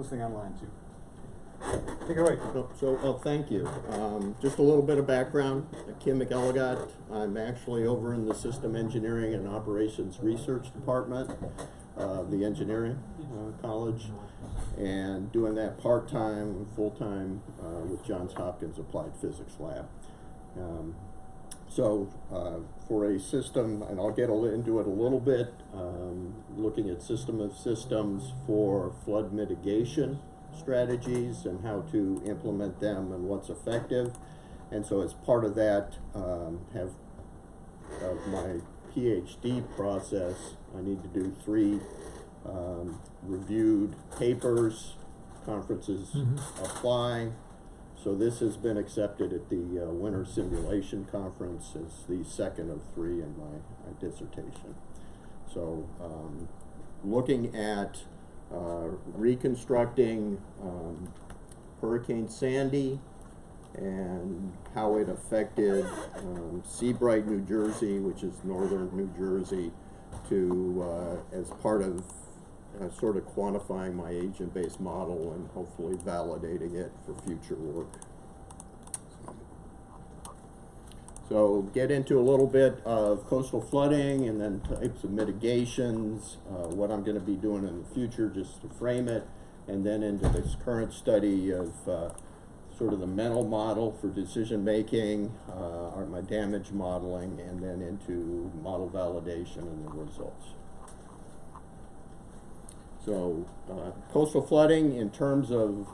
listening online too. Take it away. Thank you. Just a little bit of background. Kim McElligott. I'm actually over in the System Engineering and Operations Research Department of the Engineering College, and doing that part-time and full-time with Johns Hopkins Applied Physics Lab. For a system, and I'll get into it a little bit, looking at system of systems for flood mitigation strategies and how to implement them and what's effective. And so as part of that, of my PhD process, I need to do 3 reviewed papers, conferences apply. So this has been accepted at the Winter Simulation Conference as the second of 3 in my dissertation. So looking at reconstructing Hurricane Sandy and how it affected Seabright, New Jersey, which is northern New Jersey, to as part of sort of quantifying my agent-based model and hopefully validating it for future work. So get into a little bit of coastal flooding and then types of mitigations, what I'm going to be doing in the future just to frame it, and then into this current study of sort of the mental model for decision making, or my damage modeling, and then into model validation and the results. So coastal flooding in terms of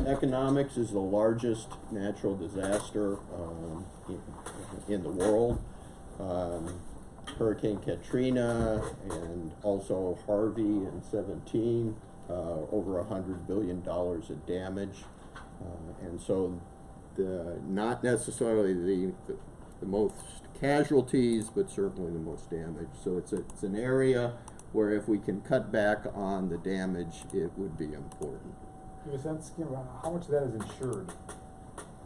economics is the largest natural disaster in the world. Hurricane Katrina and also Harvey in 17, over $100 billion of damage. And so not necessarily the most casualties, but certainly the most damage. So it's an area where if we can cut back on the damage, it would be important. Give a sense, Kim, how much of that is insured?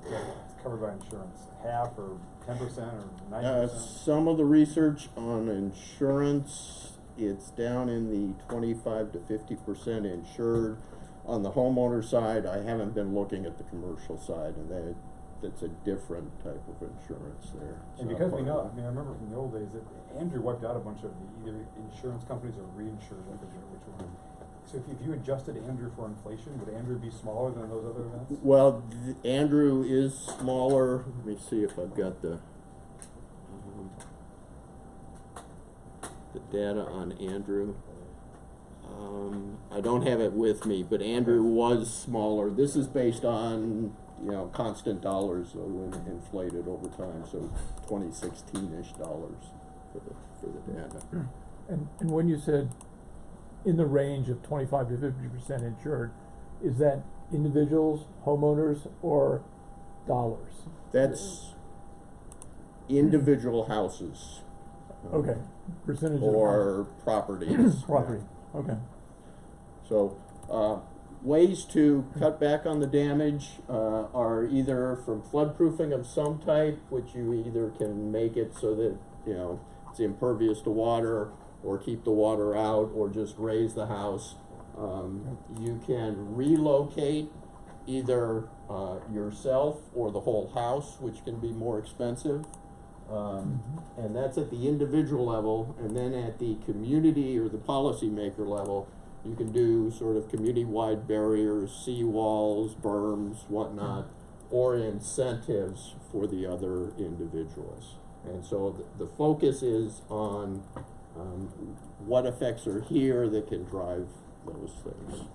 It's covered by insurance, half or 10% or 90%? Some of the research on insurance, it's down in the 25 to 50% insured. On the homeowner side, I haven't been looking at the commercial side, and that's a different type of insurance there. And because we know, I mean, I remember from the old days that Andrew wiped out a bunch of either insurance companies or reinsurers, I forget which one. So if you adjusted Andrew for inflation, would Andrew be smaller than those other events? Well, Andrew is smaller. Let me see if I've got the data on Andrew. I don't have it with me, but Andrew was smaller. This is based on, constant dollars, so when inflated over time, so 2016-ish dollars for the data. And when you said in the range of 25 to 50% insured, is that individuals, homeowners, or dollars? That's individual houses. Okay, percentage or properties. Property, okay. So ways to cut back on the damage are either from floodproofing of some type, which you either can make it so that it's impervious to water, or keep the water out, or just raise the house. You can relocate either yourself or the whole house, which can be more expensive. And that's at the individual level, and then at the community or the policymaker level, you can do sort of community-wide barriers, seawalls, berms, whatnot, or incentives for the other individuals. And so the focus is on what effects are here that can drive those things.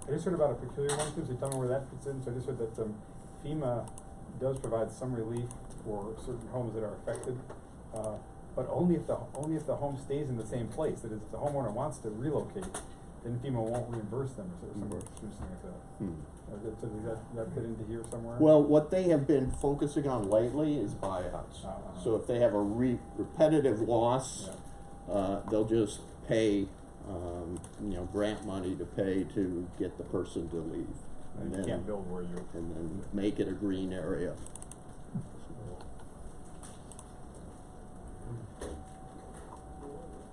I just heard about a peculiar one too, so tell me where that fits in. So I just heard that FEMA does provide some relief for certain homes that are affected, but only if the home stays in the same place. That is, if the homeowner wants to relocate, then FEMA won't reimburse them, or something like that. So does that fit into here somewhere? Well, what they have been focusing on lately is buyouts. So if they have a repetitive loss, they'll just pay, grant money to pay to get the person to leave. And you can't build where you... And then make it a green area.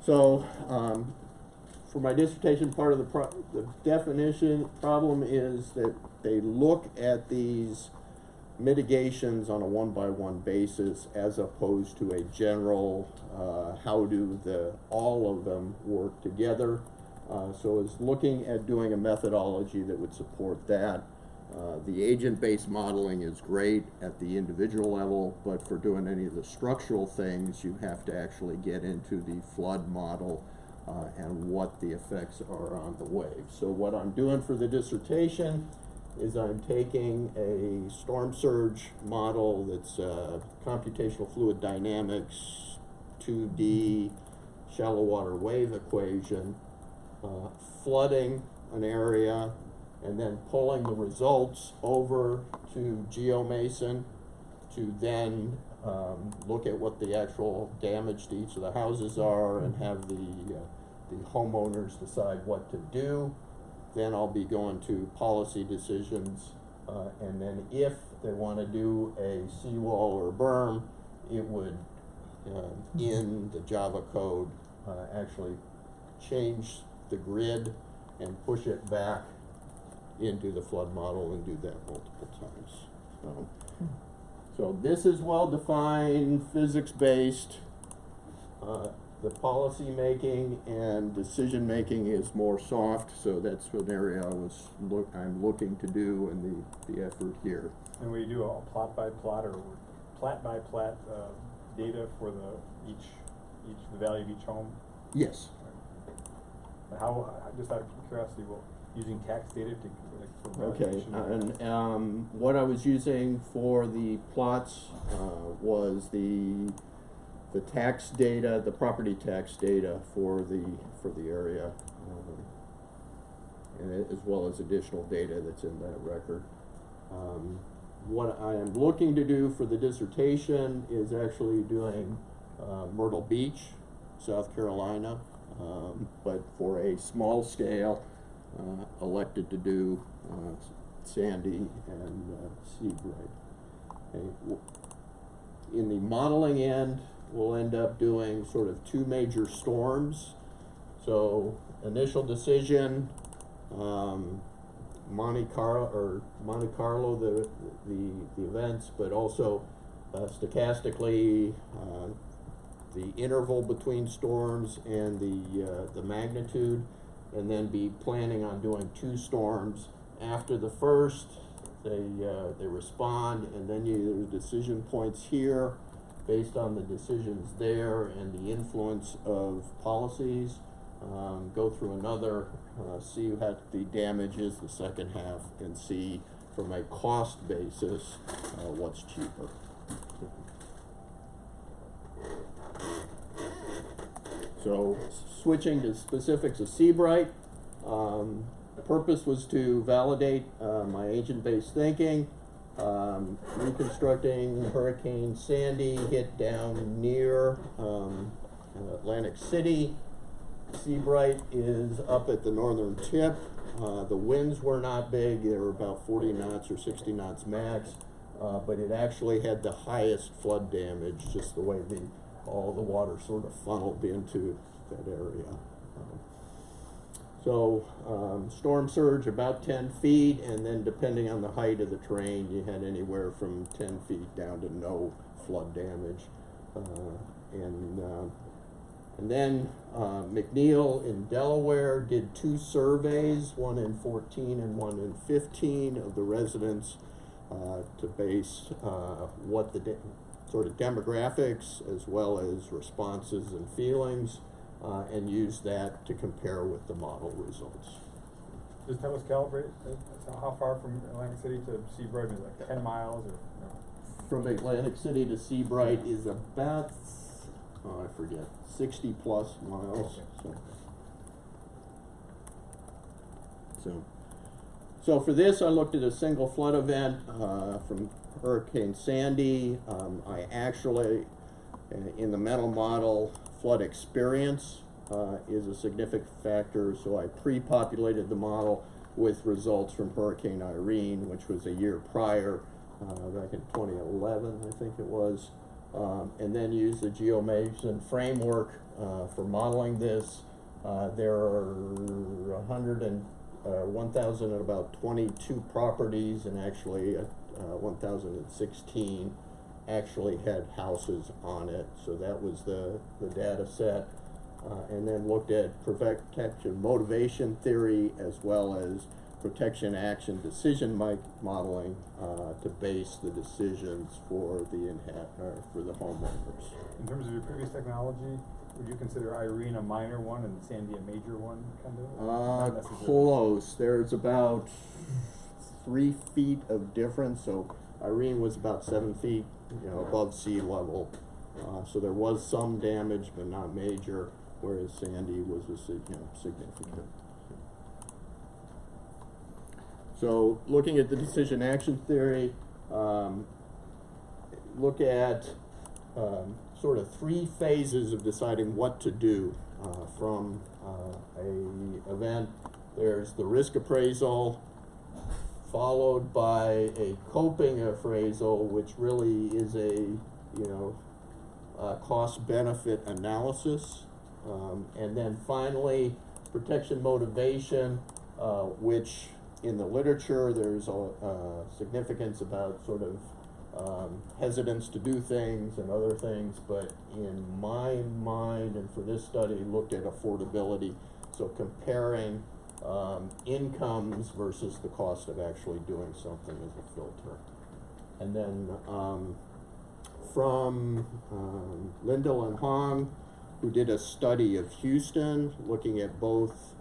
So, for my dissertation, part of the definition problem is that they look at these mitigations on a one-by-one basis as opposed to a general, how do all of them work together. So it's looking at doing a methodology that would support that. The agent-based modeling is great at the individual level, but for doing any of the structural things, you have to actually get into the flood model and what the effects are on the wave. So what I'm doing for the dissertation is I'm taking a storm surge model that's computational fluid dynamics, 2D shallow water wave equation, flooding an area, and then pulling the results over to GeoMason to then look at what the actual damage to each of the houses are and have the homeowners decide what to do. Then I'll be going to policy decisions, and then if they want to do a seawall or berm, it would, in the Java code, actually change the grid and push it back into the flood model and do that multiple times. So this is well defined, physics-based. The policy making and decision making is more soft, so that's an area I'm looking to do in the effort here. And we do a plot by plot or plat by plat data for the value of each home. Yes. How, just out of curiosity, using tax data to for Okay, valuation? and what I was using for the plots was the tax data, the property tax data for the area, and as well as additional data that's in that record. What I am looking to do for the dissertation is actually doing Myrtle Beach, South Carolina, but for a small scale, elected to do Sandy and Seabright. Okay. In the modeling end, we'll end up doing sort of two major storms. So initial decision, Monte Carlo, the events, but also stochastically the interval between storms and the magnitude, and then be planning on doing two storms. After the first, they respond, and then there's decision points here based on the decisions there and the influence of policies. Go through another, see what the damage is the second half, and see from a cost basis what's cheaper. So switching to specifics of Seabright, the purpose was to validate my agent-based thinking. Reconstructing Hurricane Sandy hit down near Atlantic City. Seabright is up at the northern tip. The winds were not big, they were about 40 knots or 60 knots max, but it actually had the highest flood damage, just the way all the water sort of funneled into that area. So storm surge about 10 feet, and then depending on the height of the terrain, you had anywhere from 10 feet down to no flood damage. And then McNeil in Delaware did two surveys, one in 14 and one in 15, of the residents to base what the sort of demographics as well as responses and feelings, and use that to compare with the model results. Just tell us calibrate, how far from Atlantic City to Seabright, is it like 10 miles or? No? From Atlantic City to Seabright is about, I forget, 60 plus miles. Okay. So for this, I looked at a single flood event from Hurricane Sandy. I actually, in the mental model, flood experience is a significant factor, so I pre-populated the model with results from Hurricane Irene, which was a year prior, back in 2011, I think it was, and then used the GeoMason framework for modeling this, There are 1,000 and about 22 properties, and actually 1,016 actually had houses on it. So that was the data set. And then looked at protection motivation theory as well as protection action decision modeling to base the decisions for the homeowners. In terms of your previous technology, would you consider Irene a minor one and Sandy a major one, kind of? Not necessarily. Close. There's about 3 feet of difference. So Irene was about 7 feet, above sea level. So there was some damage, but not major, whereas Sandy was significant. So looking at the decision action theory, look at sort of 3 phases of deciding what to do from a event. There's the risk appraisal, followed by a coping appraisal, which really is a cost-benefit analysis, and then finally protection motivation, which in the literature there's a significance about sort of hesitance to do things and other things, but in my mind and for this study looked at affordability, so comparing incomes versus the cost of actually doing something as a filter. And then from Lindell and Hong, who did a study of Houston looking at both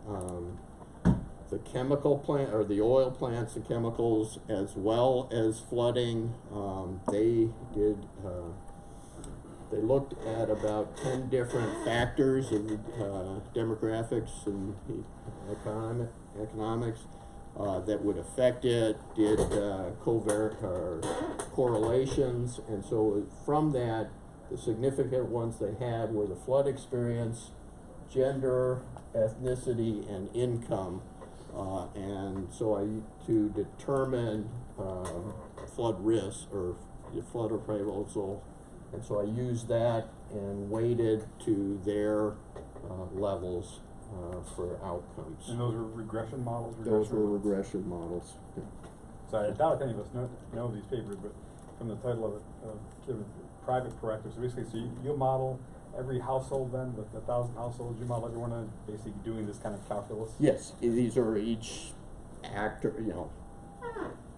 the chemical plant or the oil plants and chemicals as well as flooding. They looked at about 10 different factors of demographics and economics that would affect it, did correlations, and so from that, the significant ones they had were the flood experience, gender, ethnicity, and income. And so to determine flood risk or flood appraisal, and so I used that and weighted to their levels for outcomes. And those were regression models? Those were regression models. Yeah. So I doubt if any of us know these papers, but from the title of it, private proactive. So basically, you model every household then, with 1,000 households, you model everyone in basically doing this kind of calculus? Yes, these are each actor,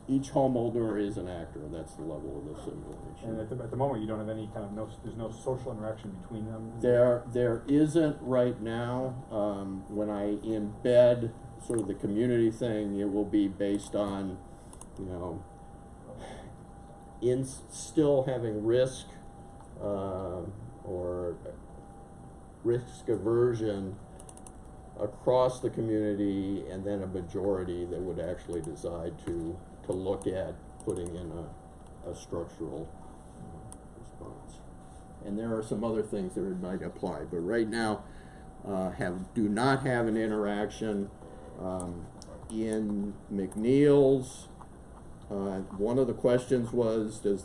each homeowner is an actor, and that's the level of the simulation. And at the moment, you don't have any kind of, there's no social interaction between them? There isn't right now. When I embed sort of the community thing, it will be based on, in still having risk, or risk aversion across the community, and then a majority that would actually decide to look at putting in a structural response. And there are some other things that might apply, but right now do not have an interaction. In McNeil's, one of the questions was, do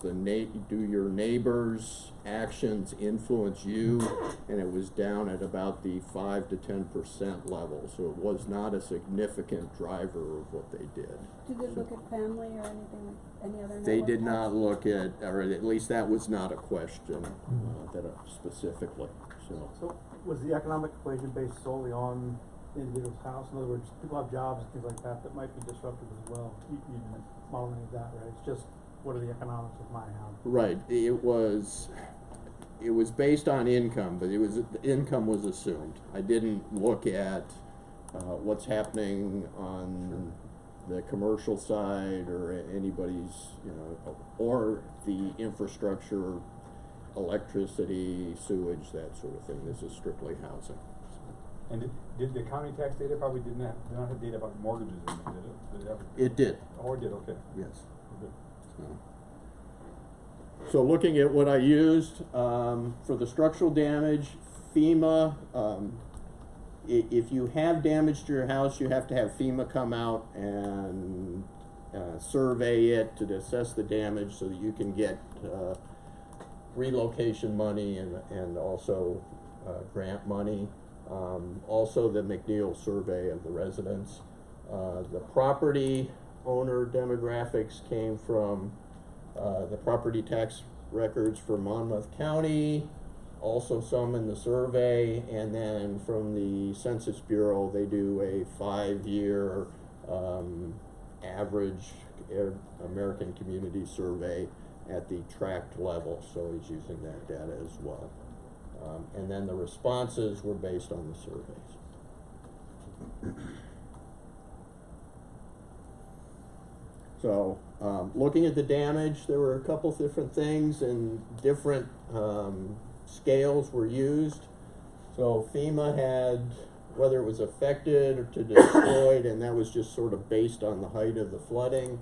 your neighbors' actions influence you? And it was down at about the 5 to 10% level, so it was not a significant driver of what they did. Did they look at family or anything, any other? They did not look at, or at least that was not a question specifically. So was the economic equation based solely on the individual's house? In other words, people have jobs and things like that might be disruptive as well. You didn't model any of that, right? It's just, what are the economics of my house? Right. It was based on income, but income was assumed. I didn't look at what's happening on the commercial side or anybody's, or the infrastructure, electricity, sewage, that sort of thing. This is strictly housing. And did the county tax data probably did not have data about mortgages in it, did it? Did it ever? It did. Oh, it did, okay. Yes. Good. So looking at what I used for the structural damage, FEMA, if you have damage to your house, you have to have FEMA come out and survey it to assess the damage so that you can get relocation money and also grant money. Also the McNeil survey of the residents. The property owner demographics came from the property tax records for Monmouth County, also some in the survey, and then from the Census Bureau, they do a 5-year average American Community Survey at the tract level, so he's using that data as well. And then the responses were based on the surveys. So, looking at the damage, there were a couple different things and different scales were used. So FEMA had whether it was affected or to destroyed, and that was just sort of based on the height of the flooding.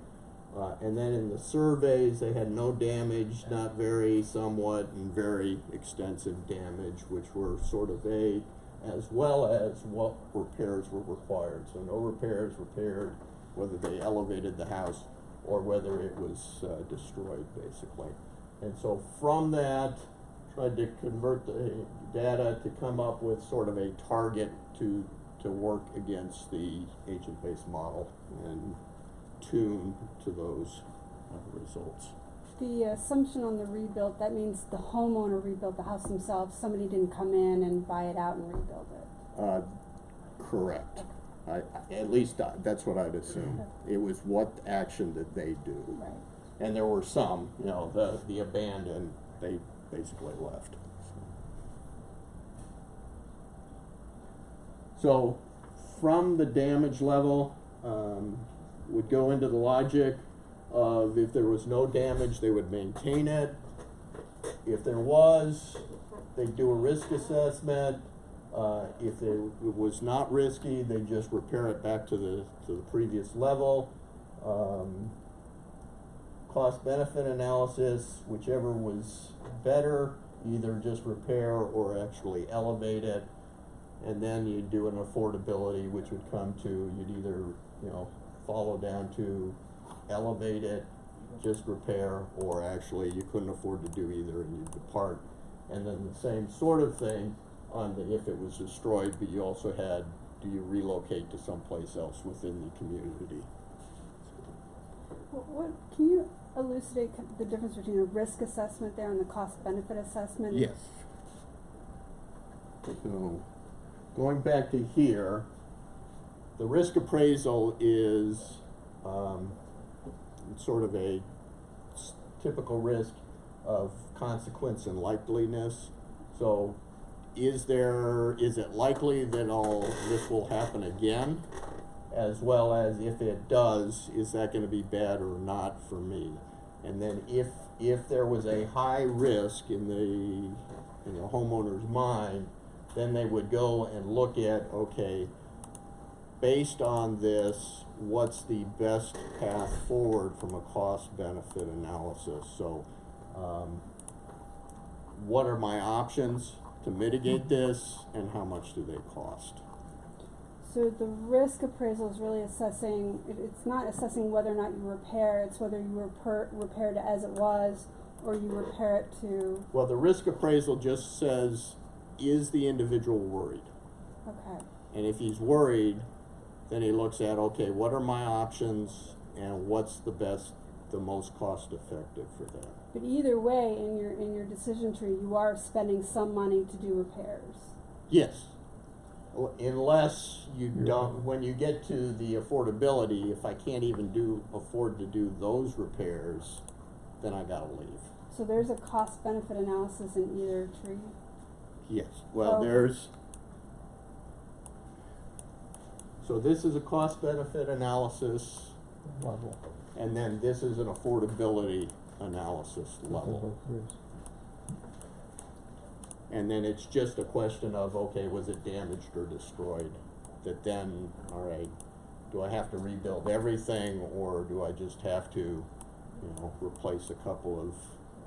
And then in the surveys, they had no damage, not very, somewhat, and very extensive damage, which were sort of vague, as well as what repairs were required. So no repairs repaired, whether they elevated the house or whether it was destroyed, basically. And so from that, tried to convert the data to come up with sort of a target to work against the agent-based model and tune to those results. The assumption on the rebuild, that means the homeowner rebuilt the house themselves, somebody didn't come in and buy it out and rebuild it? Correct. At least that's what I'd assume. Okay. It was what action did they do. Right. And there were some, you know, the abandoned, they basically left. So from the damage level, would go into the logic of if there was no damage, they would maintain it. If there was, they'd do a risk assessment. If it was not risky, they'd just repair it back to the previous level. Cost-benefit analysis, whichever was better, either just repair or actually elevate it. And then you'd do an affordability, which would come to, you'd either, you know, follow down to elevate it, just repair, or actually you couldn't afford to do either and you depart. And then the same sort of thing on the, if it was destroyed, but you also had, do you relocate to someplace else within the community? What can you elucidate the difference between a risk assessment there and the cost-benefit assessment? Yes. So, going back to here, the risk appraisal is sort of a typical risk of consequence and likeliness. So, is it likely that this will happen again? As well as if it does, is that going to be bad or not for me? And then if there was a high risk in the homeowner's mind, then they would go and look at, okay, based on this, what's the best path forward from a cost-benefit analysis? So, what are my options to mitigate this, and how much do they cost? So the risk appraisal is really assessing, it's not assessing whether or not you repair, it's whether you repair it as it was, or you repair it to... Well, the risk appraisal just says, is the individual worried? Okay. And if he's worried, then he looks at, okay, what are my options, and what's the most cost effective for that? But either way, in your decision tree, you are spending some money to do repairs. Yes. Unless you don't, when you get to the affordability, if I can't even afford to do those repairs, then I gotta leave. So there's a cost-benefit analysis in either tree? Yes, well, so this is a cost-benefit analysis level. and then this is an affordability analysis level. And then it's just a question of, okay, was it damaged or destroyed? That then, all right, do I have to rebuild everything, or do I just have to, replace a couple of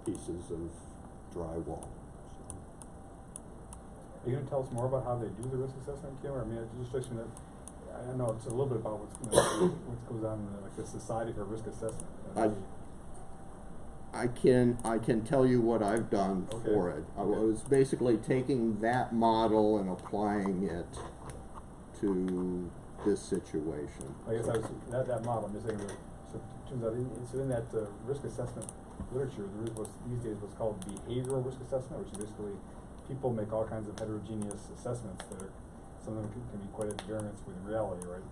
pieces of drywall? Are you gonna tell us more about how they do the risk assessment, Kim? I mean, it's just strikes me that, I know it's a little bit about what goes on in the Society for Risk Assessment. I can tell you what I've done Okay. for it. I Okay. was basically taking that model and applying it to this situation. I guess I was, that model, I'm just saying, so it turns out, in that risk assessment literature, there is these days what's called behavioral risk assessment, which is basically people make all kinds of heterogeneous assessments that are, some of them can be quite at variance with reality, right?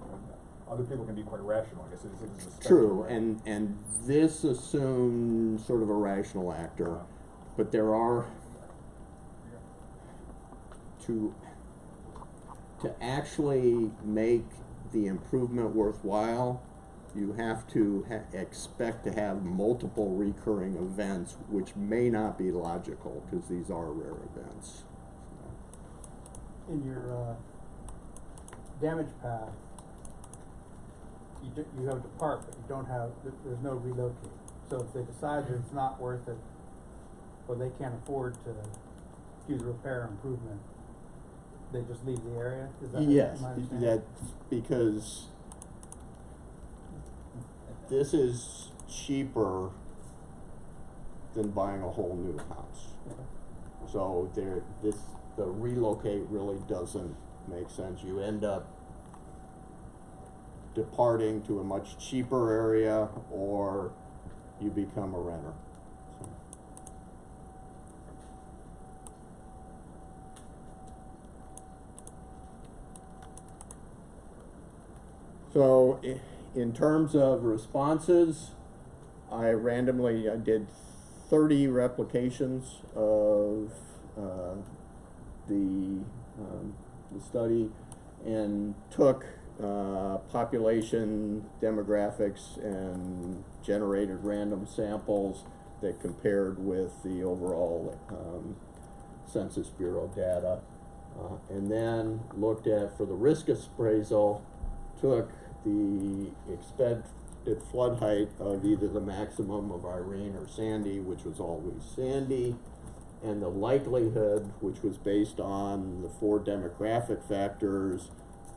Other people can be quite rational, I guess it's a spectrum, True, right? and this assumes sort of a rational actor, but there are, to actually make the improvement worthwhile, you have to expect to have multiple recurring events, which may not be logical, because these are rare events. In your, damage path, you have a depart, but you don't have, there's no relocate. So if they decide that it's not worth it, or they can't afford to do the repair or improvement, they just leave the area? Is that Yes, my understanding? that's because this is cheaper than buying a whole new house. Okay. So the relocate really doesn't make sense. You end up departing to a much cheaper area, or you become a renter. So in terms of responses, I did 30 replications of the study and took population demographics and generated random samples that compared with the overall Census Bureau data, and then looked at, for the risk appraisal, took the expected flood height of either the maximum of Irene or Sandy, which was always Sandy, and the likelihood, which was based on the 4 demographic factors,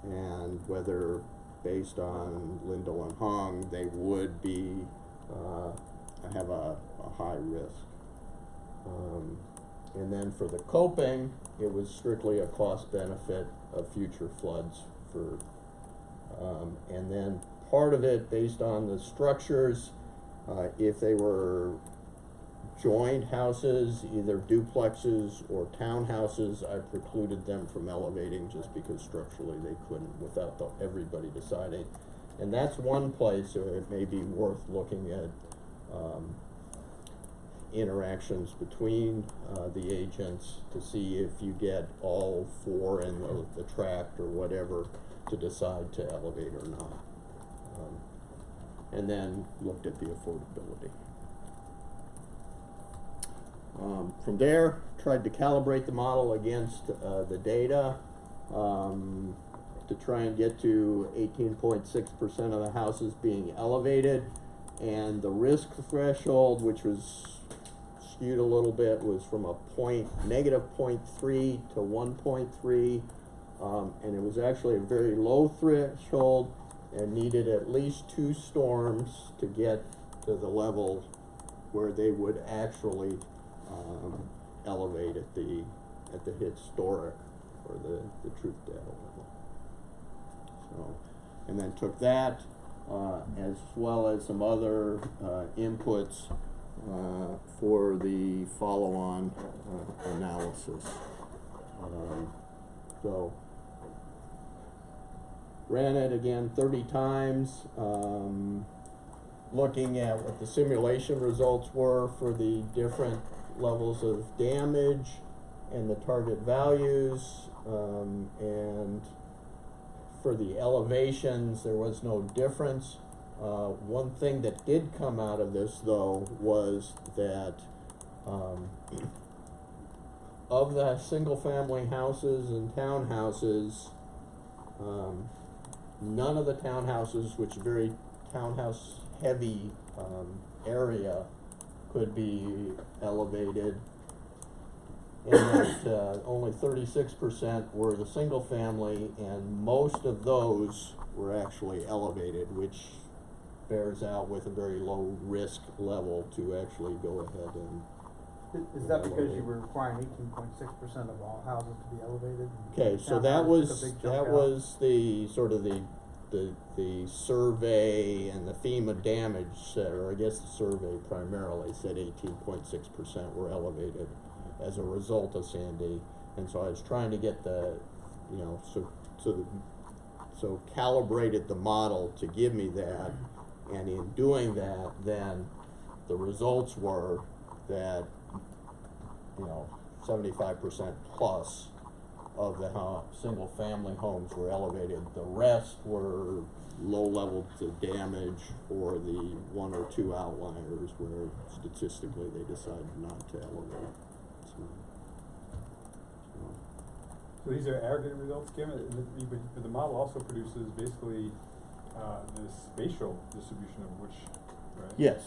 and whether based on Lindell and Hung, they would be have a high risk. And then for the coping, it was strictly a cost benefit of future floods for, and then part of it based on the structures, if they were joined houses, either duplexes or townhouses, I precluded them from elevating just because structurally they couldn't without everybody deciding. And that's one place where it may be worth looking at interactions between the agents to see if you get all 4 in the tract or whatever to decide to elevate or not. And then looked at the affordability. From there, tried to calibrate the model against the data to try and get to 18.6% of the houses being elevated, and the risk threshold, which was skewed a little bit, was from a -0.3 to 1.3, and it was actually a very low threshold and needed at least 2 storms to get to the level where they would actually elevate at the historic or the truth data level. So, and then took that as well as some other inputs for the follow-on analysis. So ran it again 30 times, looking at what the simulation results were for the different levels of damage and the target values, and for the elevations there was no difference. One thing that did come out of this though was that of the single family houses and townhouses, none of the townhouses, which are very townhouse heavy area, could be elevated, and that only 36% were the single family, and most of those were actually elevated, which bears out with a very low risk level to actually go ahead and. Is that because you were requiring 18.6% of all houses to be elevated? Okay, so that was the sort of the survey and the FEMA damage set, or I guess the survey primarily said 18.6% were elevated as a result of Sandy, and so I was trying to get the, you know, so calibrated the model to give me that, and in doing that, then the results were that, you know, 75% plus of the single-family homes were elevated. The rest were low levels of damage, or the one or two outliers where statistically they decided not to elevate. So these are aggregate results, Kim, but the model also produces basically the spatial distribution of which, right? Yes.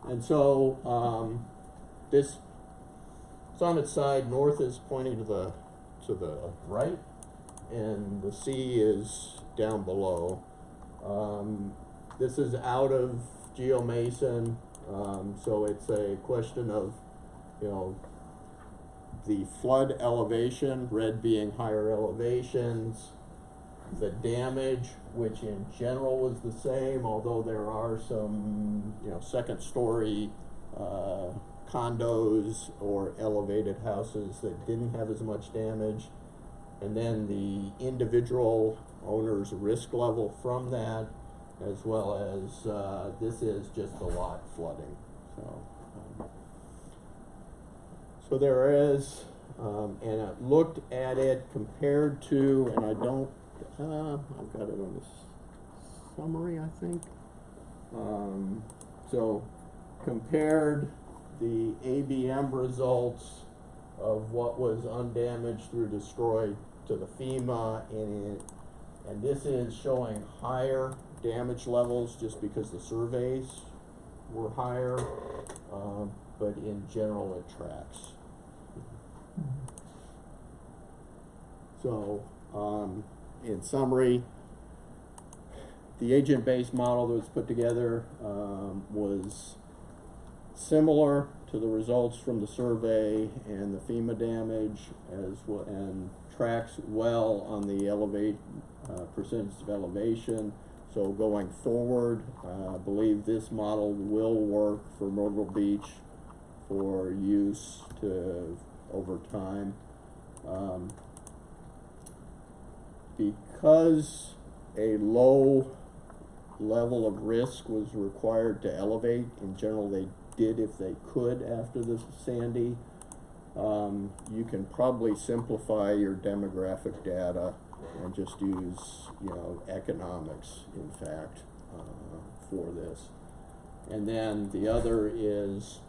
And so this, it's on its side. North is pointing to the right, and the sea is down below. This is out of GeoMason, so it's a question of, you know, the flood elevation, red being higher elevations, the damage, which in general was the same, although there are some, you know, second story condos or elevated houses that didn't have as much damage, and then the individual owner's risk level from that, as well as this is just the lot flooding. So there is, and I looked at it compared to, and I don't, I've got it on this summary, I think. So compared the ABM results of what was undamaged through destroyed to the FEMA, and this is showing higher damage levels just because the surveys were higher, but in general it tracks. So, in summary, the agent-based model that was put together was similar to the results from the survey and the FEMA damage, as well, and tracks well on the percentage of elevation. So going forward, I believe this model will work for Myrtle Beach for use over time. Because a low level of risk was required to elevate, in general they did if they could after the Sandy, you can probably simplify your demographic data and just use, you know, economics, in fact, for this. And then the other is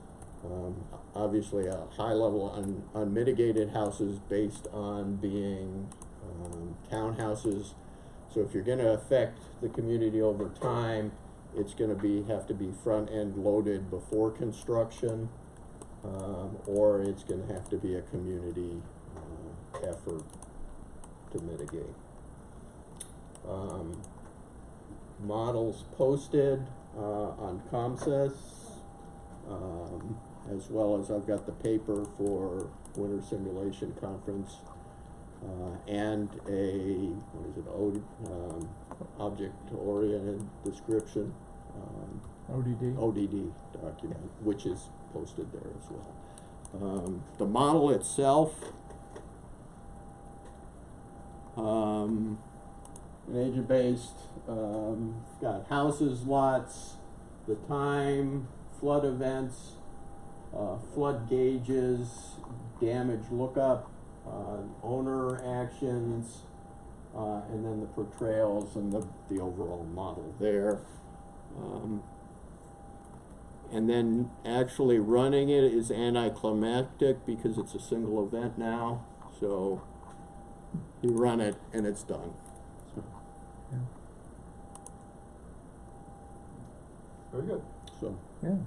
obviously a high level unmitigated houses based on being townhouses. So if you're going to affect the community over time, it's going to have to be front end loaded before construction, or it's going to have to be a community effort to mitigate. Models posted on ComSys, as well as I've got the paper for Winter Simulation Conference, and a, object-oriented description, ODD document, which is posted there as well. The model itself, an agent-based, got houses, lots, the time, flood events, flood gauges, damage lookup, owner actions, and then the portrayals and the overall model there. And then actually running it is anticlimactic because it's a single event now. So you run it and it's done. So, Yeah. Very good. so Yeah.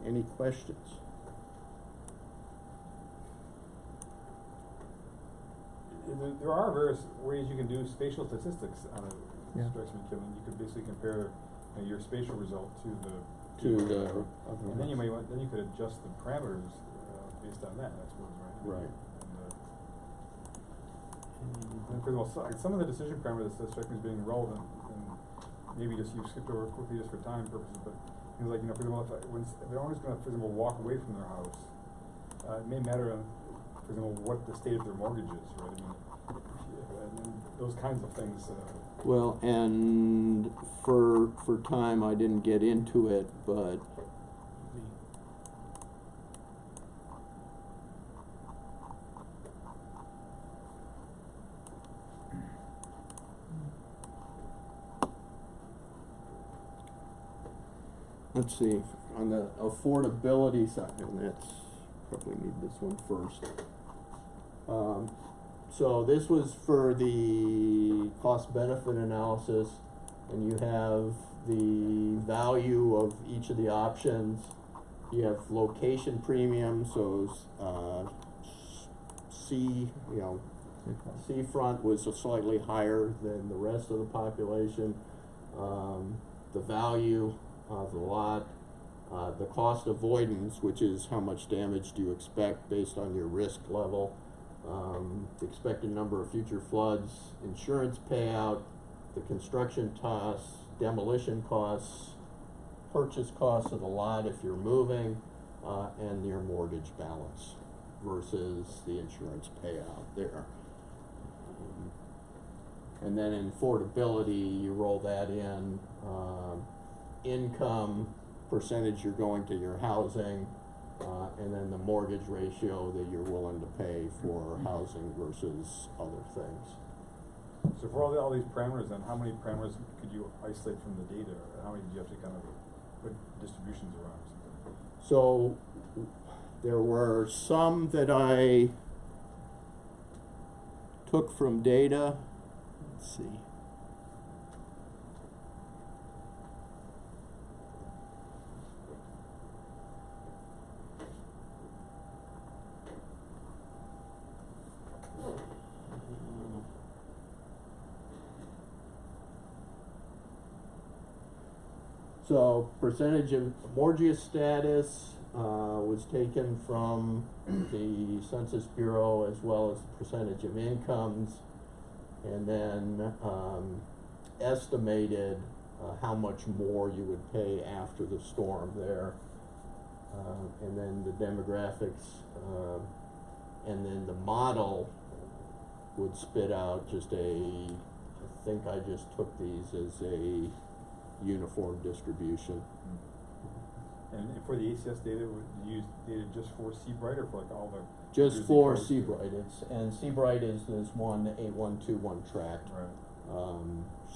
any questions? There are various ways you can do spatial statistics on Yeah. strikes me, Kevin, you could basically compare, your spatial result to the. other And then you ones. may then you could adjust the parameters, based on that, I suppose, right? Right. And for some of the decision parameters that strike me as being relevant, and maybe just you skipped over quickly just for time purposes, but things like, for example, if the owner's gonna, for example, walk away from their house, it may matter on, for example, what the state of their mortgage is, right? And those kinds of things. Well, and for time, I didn't get into it, but let's see, on the affordability side, and that's, probably need this one first. So this was for the cost-benefit analysis, and you have the value of each of the options. You have location premium, so, seafront was slightly higher than the rest of the population. The value of the lot, the cost avoidance, which is how much damage do you expect based on your risk level, the expected number of future floods, insurance payout, the construction costs, demolition costs, purchase costs of the lot if you're moving, and your mortgage balance versus the insurance payout there. And then in affordability, you roll that in, income, percentage you're going to your housing, and then the mortgage ratio that you're willing to pay for housing versus other things. So for all these parameters, then how many parameters could you isolate from the data, or how many did you have to kind of put distributions around or something? So there were some that I took from data. Let's see. So percentage of mortgage status was taken from the Census Bureau, as well as the percentage of incomes, and then estimated how much more you would pay after the storm there, and then the demographics, and then the model would spit out just I think I just took these as a uniform distribution. And for the ACS data, would you use data just for Seabright or for like all the? Just Jersey for coast? Seabright, and Seabright is this 18121 tract. Right.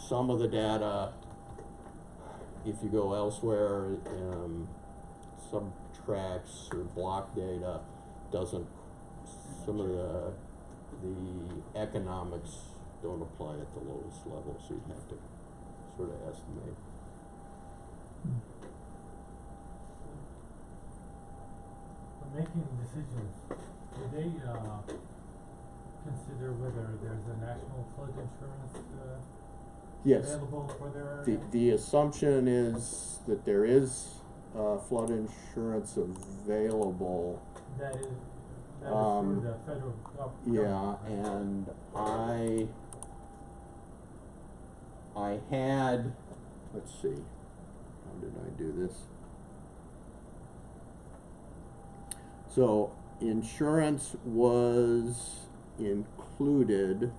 Some of the data, if you go elsewhere, some tracks or block data doesn't, some of the economics don't apply at the lowest level, so you'd have to sort of estimate. When making decisions, do they consider whether there's a national flood insurance Yes. available for their area? The assumption is that there is flood insurance available. That is through the federal government. Yeah, and I had, let's see, how did I do this? So insurance was included,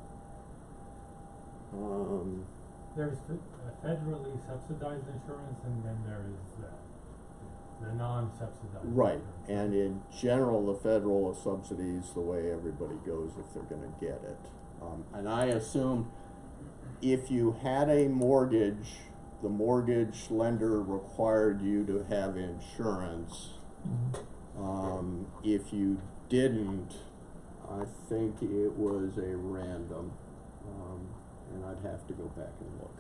There's federally subsidized insurance, and then there is the non-subsidized. right, insurance. and in general, the federal subsidies the way everybody goes if they're gonna get it. And I assume if you had a mortgage, the mortgage lender required you to have insurance. If you didn't, I think it was a random, and I'd have to go back and look.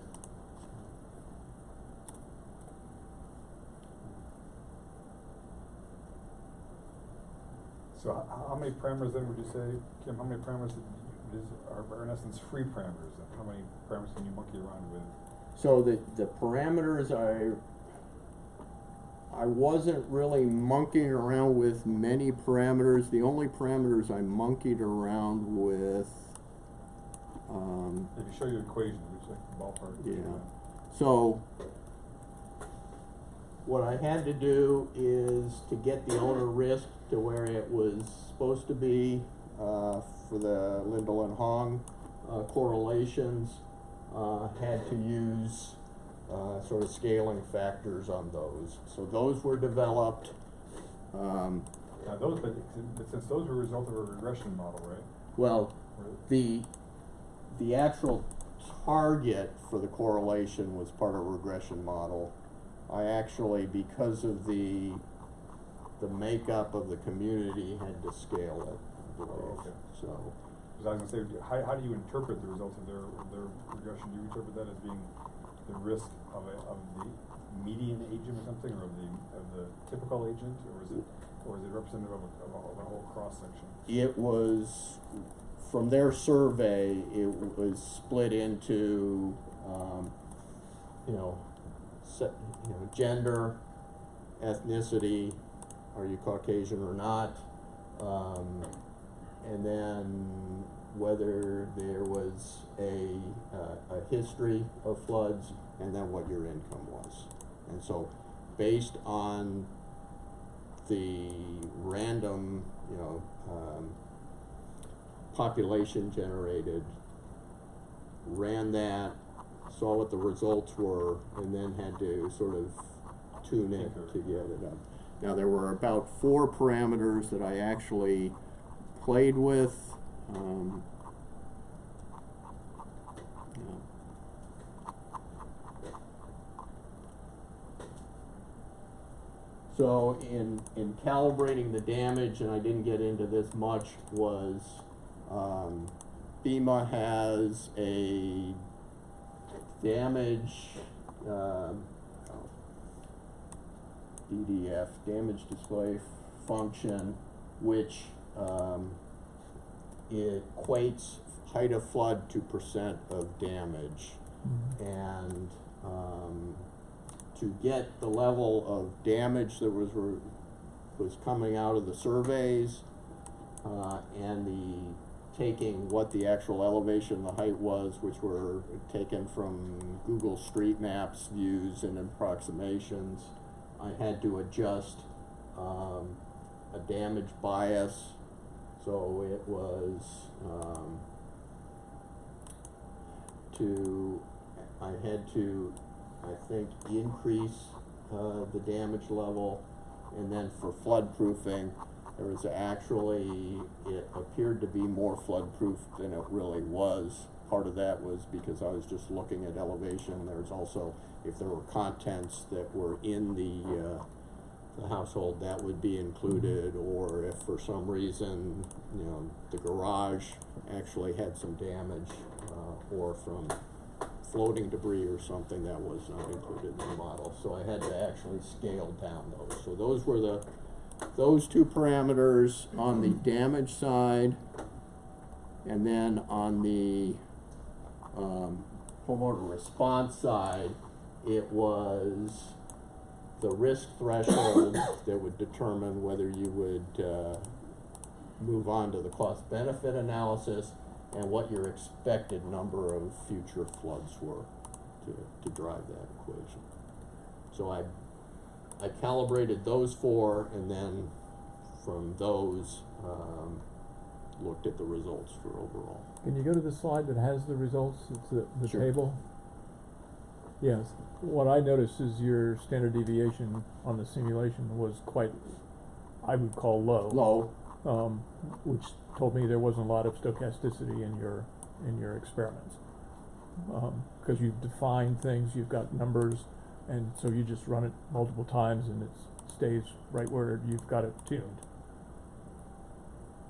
So how many parameters then would you say, Kim, how many parameters did are in essence free parameters. How many parameters can you monkey around with? So the parameters I wasn't really monkeying around with many parameters. The only parameters I monkeyed around with, If you show your equation, which like ballpark. yeah. So what I had to do is to get the owner risk to where it was supposed to be for the Lindell and Hong correlations, had to use sort of scaling factors on those. So those were developed. Now those, but since those were a result of a regression model, right? Well, the actual target for the correlation was part of a regression model. I actually, because of the makeup of the community, had to scale it, I believe. Oh, okay. So, Because I was gonna say, how do you interpret the results of their regression? Do you interpret that as being the risk of the median agent or something, or of the typical agent, or is it representative of a whole cross section? it was, from their survey, it was split into, gender, ethnicity, are you Caucasian or not, and then whether there was a history of floods, and then what your income was. And so, based on the random, population generated, ran that, saw what the results were, and then had to sort of tune it to get it up. Now, there were about 4 parameters that I actually played with. So in calibrating the damage, and I didn't get into this much, was FEMA has a damage DDF, damage display function, which equates height of flood to percent of damage. And to get the level of damage that was coming out of the surveys, and taking what the actual elevation, the height was, which were taken from Google Street Maps views and approximations, I had to adjust a damage bias. So it was I had to, I think, increase the damage level, and then for flood proofing, there was actually, it appeared to be more flood proof than it really was. Part of that was because I was just looking at elevation. There's also, if there were contents that were in the household, that would be included, or if for some reason, the garage actually had some damage, or from floating debris or something, that was not included in the model. So I had to actually scale down those. So those were those 2 parameters on the damage side, and then on the homeowner response side, it was the risk threshold that would determine whether you would move on to the cost-benefit analysis, and what your expected number of future floods were to drive that equation. So I calibrated those 4, and then from those looked at the results for overall. Can you go to the slide that has the results? It's the Sure. table. Yes. What I noticed is your standard deviation on the simulation was quite, I would call low. Low. Which told me there wasn't a lot of stochasticity in your experiments. Because you've defined things, you've got numbers, and so you just run it multiple times and it stays right where you've got it tuned.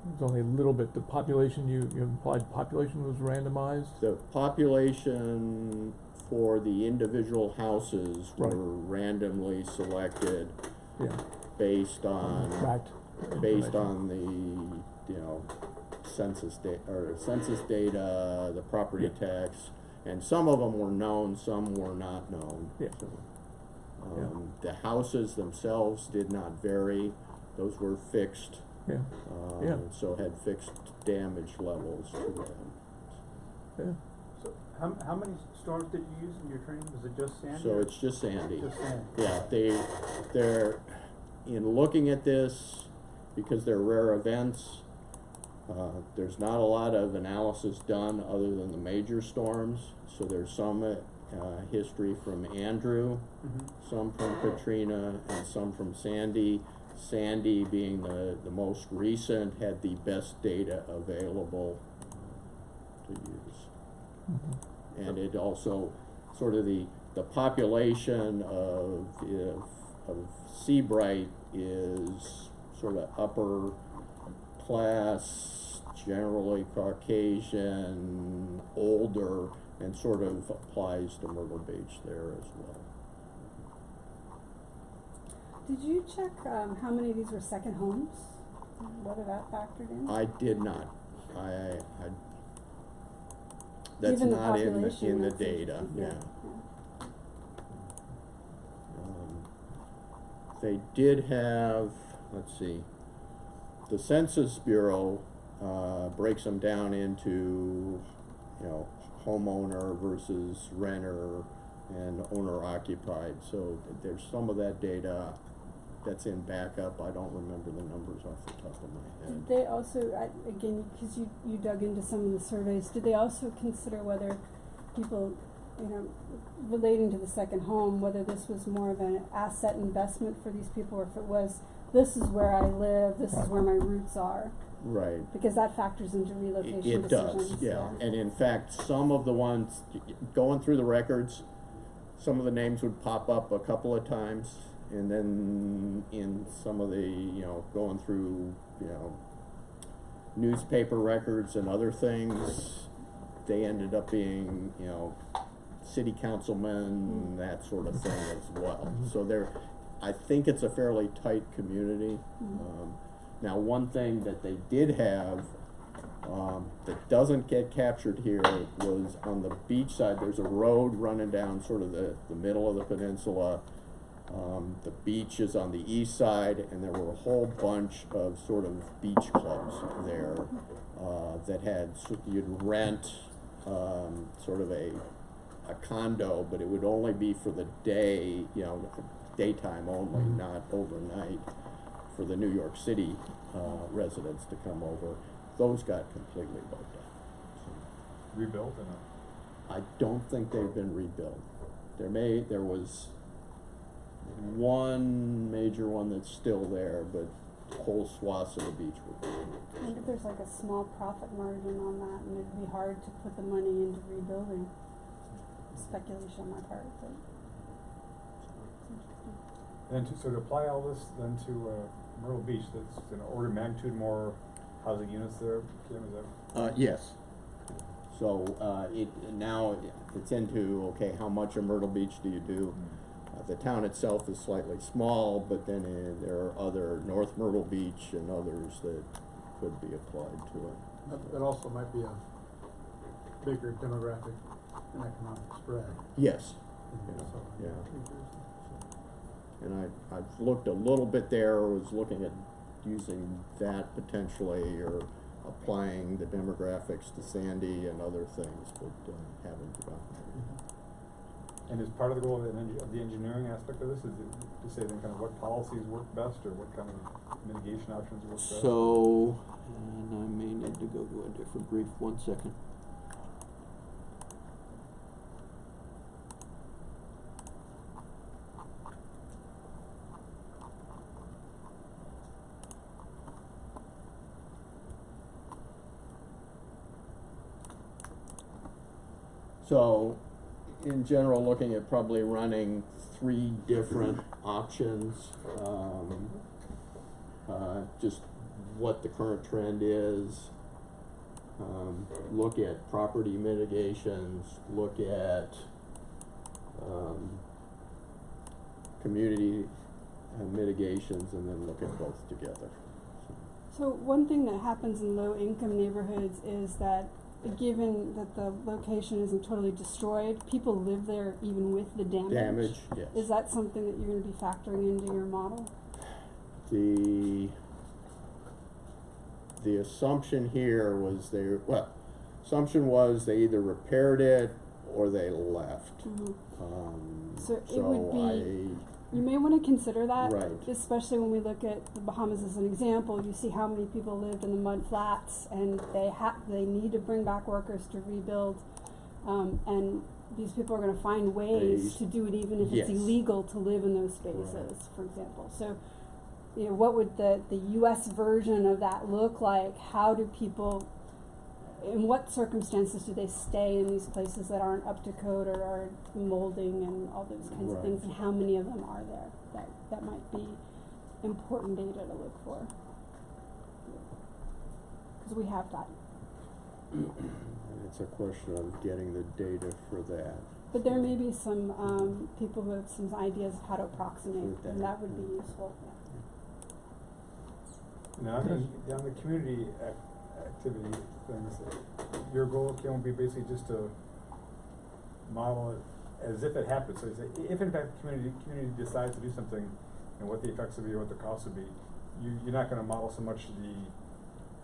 There's only a little bit. The population, you implied population was randomized? The population for the individual houses Right. were randomly selected Yeah. based on Fact. based information. on the census data, the property tax, and some of them were known, some were not known. Yeah. So, the houses themselves did not vary; those were fixed. Yeah. Yeah. So had fixed damage levels to them. Yeah. So how many storms did you use in your training? Was it just Sandy? So it's just Sandy. Just Sandy. Yeah, they're in looking at this, because they're rare events, there's not a lot of analysis done other than the major storms. So there's some history from Andrew, some from Katrina, and some from Sandy. Sandy, being the most recent, had the best data available to use. Mhm. And it also, sort of the population of Seabright is sort of upper class, generally Caucasian, older, and sort of applies to Myrtle Beach there as well. Did you check, how many of these were second homes? Whether that factored in? I did not. I that's Given the not in population, the that's data, interesting. yeah. They did have, let's see, the Census Bureau breaks them down into, homeowner versus renter and owner occupied. So there's some of that data that's in backup. I don't remember the numbers off the top of my head. Did they also, again, because you dug into some of the surveys, did they also consider whether people, relating to the second home, whether this was more of an asset investment for these people, or if it was, this is where I live, this is where my roots are? Right. Because that factors into relocation It decisions. does, yeah. And in fact, some of the ones, going through the records, some of the names would pop up a couple of times, and then in some of the, going through, newspaper records and other things, they ended up being, city councilmen, that sort of thing as well. So I think it's a fairly tight community. Now, one thing that they did have that doesn't get captured here was on the beach side. There's a road running down sort of the middle of the peninsula. The beach is on the east side, and there were a whole bunch of sort of beach clubs there that had, you'd rent sort of a condo, but it would only be for the day, daytime only, not overnight, for the New York City residents to come over. Those got completely wiped out. Rebuilt and I don't think they've been rebuilt. There was one major one that's still there, but whole swaths of the beach were gone. I wonder if there's like a small profit margin on that, and it'd be hard to put the money into rebuilding. Speculation on my part, but then to apply all this then to Myrtle Beach, that's an order of magnitude more housing units there, Kim, is that? Yes. So now it's into, okay, how much of Myrtle Beach do you do? The town itself is slightly small, but then there are other North Myrtle Beach and others that could be applied to it. That also might be a bigger demographic and economic spread. Yes. So, Yeah. And I've looked a little bit there, was looking at using that potentially, or applying the demographics to Sandy and other things, but haven't gotten there. And is part of the goal of the engineering aspect of this, is it to say then kind of what policies work best, or what kind of mitigation options work best? So, and I may need to go to a different brief, 1 second. So, in general, looking at probably running 3 different options, just what the current trend is, look at property mitigations, look at community mitigations, and then look at both together. So one thing that happens in low-income neighborhoods is that, given that the location isn't totally destroyed, people live there even with the damage. Damage, yes. Is that something that you're going to be factoring into your model? The assumption here was assumption was they either repaired it or they left. Mm-hmm. So it would be, you may want to consider that, Right. especially when we look at the Bahamas as an example. You see how many people lived in the mud flats, and they need to bring back workers to rebuild, and these people are going to find ways to do it, even if Yes. it's illegal to live in those spaces, Right. for example. So, you know, what would the U.S. version of that look like? How do people, in what circumstances do they stay in these places that aren't up to code or are molding and all those kinds of things, and how many of them are there? That might be important data to look for, because we have that. It's a question of getting the data for that. But there may be some people who have some ideas of how to approximate, Okay. and that would be useful. Now, on the community activity things, your goal can be basically just to model it as if it happens. So you say, if in fact the community decides to do something, and what the effects would be or what the costs would be, you're not going to model so much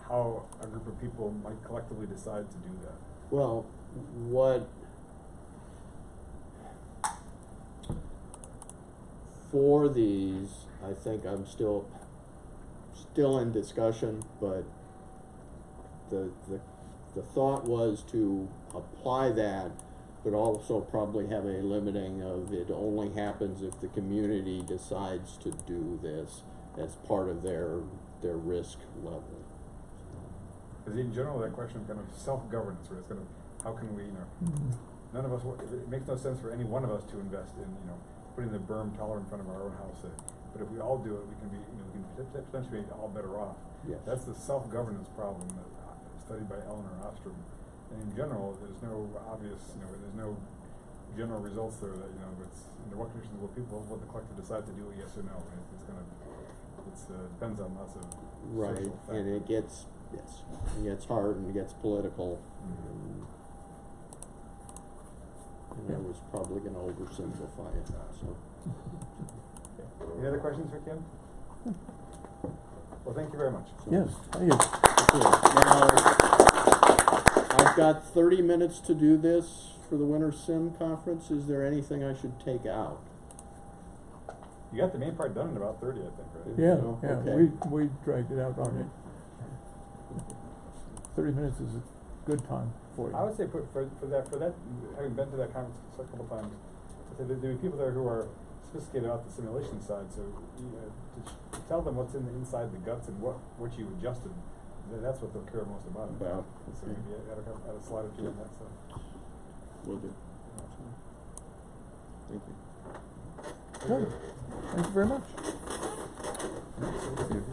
how a group of people might collectively decide to do that. Well, for these, I think I'm still in discussion, but the thought was to apply that, but also probably have a limiting of it only happens if the community decides to do this as part of their risk level. Because in general, that question of kind of self-governance, where it's kind of, how can we, none of us, it makes no sense for any one of us to invest in, putting the berm taller in front of our own house. But if we all do it, we can be, we can potentially be all better off. Yes. That's the self-governance problem studied by Eleanor Ostrom. And in general, there's no obvious, there's no general results there that, it's, under what conditions will the collective decide to do it, yes or no. It's depends on lots of right, social factors. and it gets hard and it gets political. And I was probably going to oversimplify it. So. Any other questions for Kim? Well, thank you very much. Yes, thank you. Now, I've got 30 minutes to do this for the Winter Sim Conference. Is there anything I should take out? You got the main part done in about 30, I think, right? Yeah, No? yeah, Okay. we dragged it out on it. 30 minutes is a good time for you. I would say for that, having been to that conference a couple times, there'll be people there who are sophisticated about the simulation side, so to tell them what's inside the guts and what you adjusted, that's what they'll care most about. So maybe add a slide or two on that stuff. Will do. Thank you. Good. Thank you very much. Thank you.